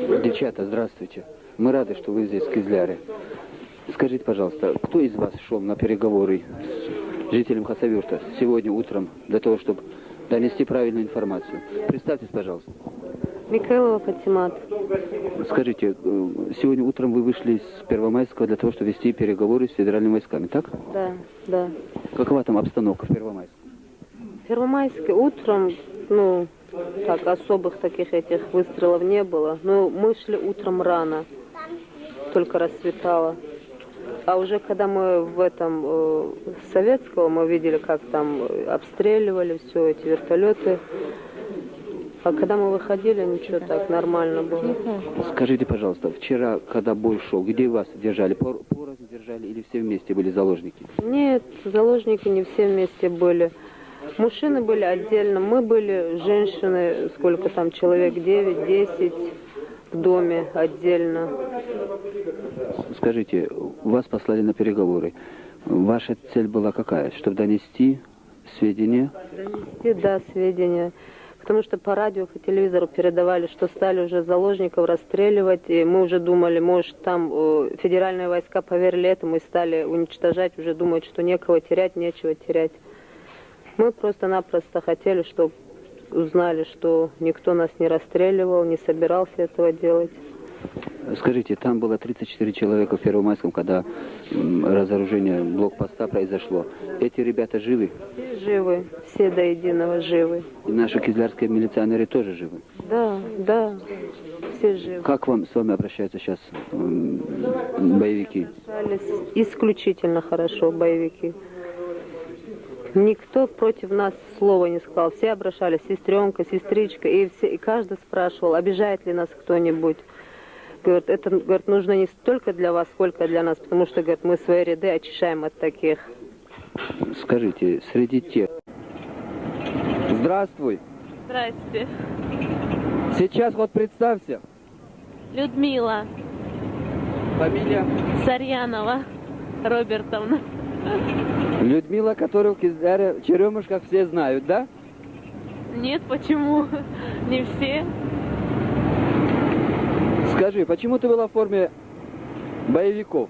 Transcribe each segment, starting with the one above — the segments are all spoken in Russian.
Девчата, здравствуйте. Мы рады, что вы здесь, в Кизляре. Скажите, пожалуйста, кто из вас шел на переговоры с жителем Хасавюрта сегодня утром для того, чтобы донести правильную информацию? Представьтесь, пожалуйста. Микаилова Фатимат. Скажите, сегодня утром вы вышли с Первомайского для того, чтобы вести переговоры с федеральными войсками, так? Да, да. Какова там обстановка в Первомайске? В Первомайске утром, так, особых таких этих выстрелов не было. Но мы шли утром рано, только рассветало. А уже когда мы в этом Советского, мы видели, как там обстреливали все эти вертолеты. А когда мы выходили, ничего, так нормально было. Скажите, пожалуйста, вчера, когда бой шел, где вас держали? Порознь держали или все вместе были заложники? Нет, заложники не все вместе были. Мужчины были отдельно, мы были женщины, сколько там, человек 9-10 в доме отдельно. Скажите, вас послали на переговоры. Ваша цель была какая? Чтобы донести сведения? Донести, да, сведения. Потому что по радио, по телевизору передавали, что стали уже заложников расстреливать. И мы уже думали, может, там федеральные войска поверили этому и стали уничтожать. Уже думают, что некого терять, нечего терять. Мы просто-напросто хотели, чтобы узнали, что никто нас не расстреливал, не собирался этого делать. Скажите, там было 34 человека в Первомайском, когда разоружение блокпоста произошло. Эти ребята живы? Все живы, все до единого живы. И наши кизлярские милиционеры тоже живы? Да, да, все живы. Как с вами обращаются сейчас боевики? Исключительно хорошо боевики. Никто против нас слова не сказал. Все обращались, сестренка, сестричка, и каждый спрашивал, обижает ли нас кто-нибудь. Говорит, это, говорит, нужно не столько для вас, сколько для нас, потому что, говорит, мы свои ряды очищаем от таких. Скажите, среди тех... Здравствуй. Здрасте. Сейчас вот представься. Людмила. Фамилия? Сарьянова Робертовна. Людмила, которую в Кизляре, в Черемушках все знают, да? Нет, почему? Не все. Скажи, почему ты была в форме боевиков?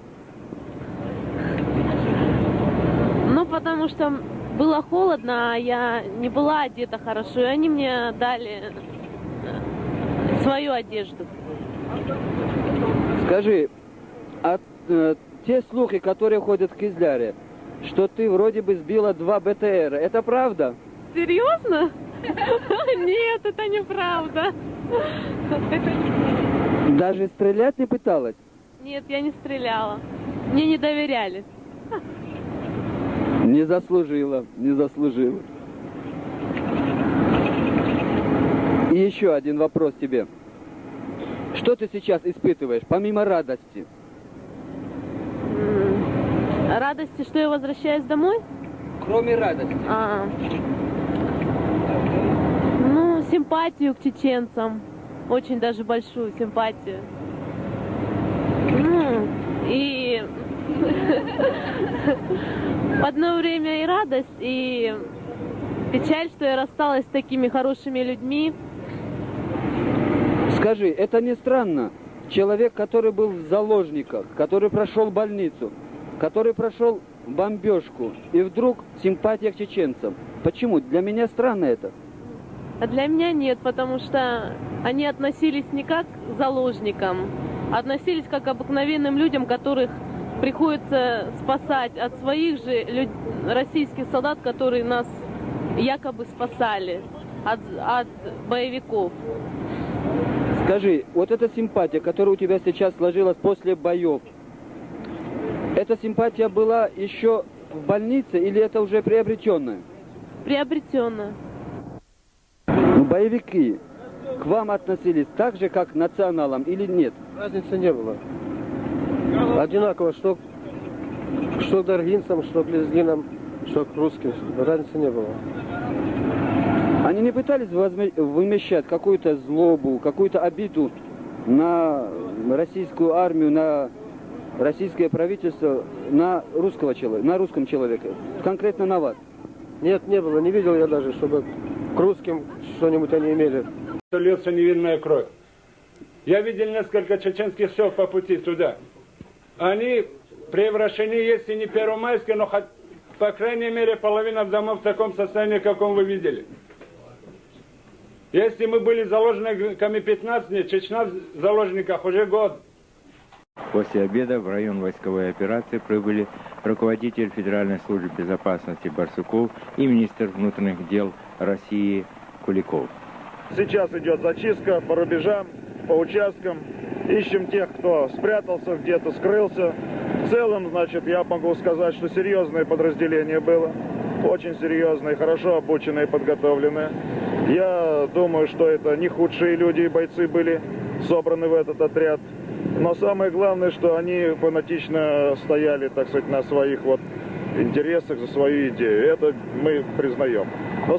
Ну, потому что было холодно, а я не была одета хорошо, и они мне дали свою одежду. Скажи, те слухи, которые ходят в Кизляре, что ты вроде бы сбила 2 БТР, это правда? Серьезно? Нет, это неправда. Даже стрелять не пыталась? Нет, я не стреляла. Мне не доверяли. Не заслужила, не заслужила. И еще один вопрос тебе. Что ты сейчас испытываешь, помимо радости? Радости, что я возвращаюсь домой? Кроме радости. Ну, симпатию к чеченцам. Очень даже большую симпатию. Ну, и в одно время и радость, и печаль, что я рассталась с такими хорошими людьми. Скажи, это не странно? Человек, который был в заложниках, который прошел больницу, который прошел бомбежку, и вдруг симпатия к чеченцам. Почему? Для меня странно это. А для меня нет, потому что они относились не как к заложникам, а относились как к обыкновенным людям, которых приходится спасать от своих же российских солдат, которые нас якобы спасали от боевиков. Скажи, вот эта симпатия, которая у тебя сейчас сложилась после боев, эта симпатия была еще в больнице или это уже приобретенная? Приобретенная. Ну, боевики к вам относились так же, как к националам или нет? Разницы не было. Одинаково, что к даргинцам, что к лезгинам, что к русским. Разницы не было. Они не пытались вымещать какую-то злобу, какую-то обиду на российскую армию, на российское правительство, на русского человека, на русском человеке, конкретно на вас? Нет, не было. Не видел я даже, чтобы к русским что-нибудь они имели. Льется невинная кровь. Я видел несколько чеченских сел по пути туда. Они превращены, если не первомайские, но по крайней мере половина домов в таком состоянии, каком вы видели. Если мы были заложниками 15 дней, Чечня в заложниках уже год. После обеда в район войсковой операции прибыли руководитель Федеральной службы безопасности Барсуков и министр внутренних дел России Куликов. Сейчас идет зачистка по рубежам, по участкам. Ищем тех, кто спрятался, где-то скрылся. В целом, значит, я могу сказать, что серьезное подразделение было. Очень серьезное, хорошо обученное и подготовленное. Я думаю, что это не худшие люди и бойцы были собраны в этот отряд. Но самое главное, что они фанатично стояли, так сказать, на своих вот интересах, за свою идею. Это мы признаем. Но